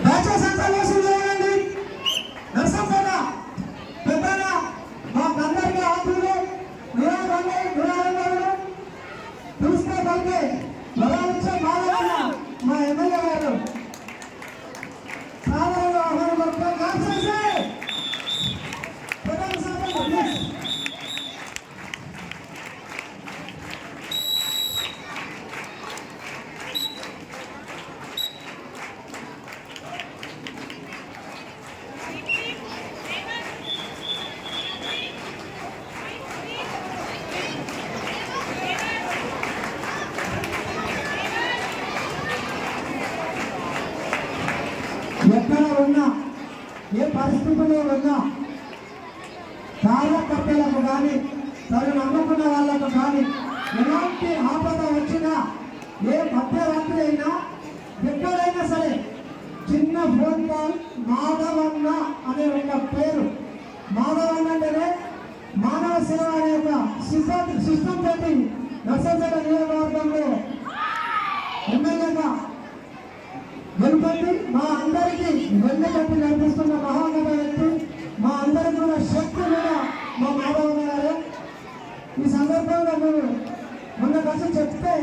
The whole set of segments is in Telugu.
దయచేసి అంతా మోసం చేయండి. నర్సంపేట పెద్దన మాకందరికీ ఆంధ్రులు నిరారంభులు చూస్తే కలిపి వరాలిచ్చే మాధవన్న మా ఎమ్మెల్యే గారు సాధారణ ఆహ్వానం పడుతున్నారు. కాన్సెన్సీ ప్రధాన సాధన ఎక్కడ ఉన్నా ఏ పరిస్థితుల్లో ఉన్నా కార్యకర్తలకు కానీ తను నమ్ముకున్న వాళ్ళకు కానీ ఎలాంటి ఆపద వచ్చినా ఏ మధ్యరాత్రి అయినా ఎక్కడైనా సరే చిన్న ఫోన్ కాల్ మాధవన్న అనే ఒక పేరు మాధవన్న అంటేనే మానవ సేవ అనే ఒక సిస్టమ్ తోటి నర్సంపేట నియోజకవర్గంలో ఎమ్మెల్యేగా గెలుపొంది మా అందరికీ వెన్నెలెత్తి నడిపిస్తున్న మహానత వ్యక్తి, మా అందరికీ కూడా శక్తి కూడా మా మాధవన్న గారు. ఈ సందర్భంలో మేము మొన్న కలిసి చెప్తే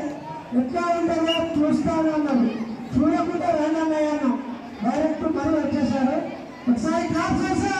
ఎట్లా ఉంటుందో చూస్తాను అన్నారు. చూడకుండా రండి అన్నయ్య అన్నాం. డైరెక్ట్ మరీ వచ్చేసారు. ఒకసారి క్లాస్ చేసే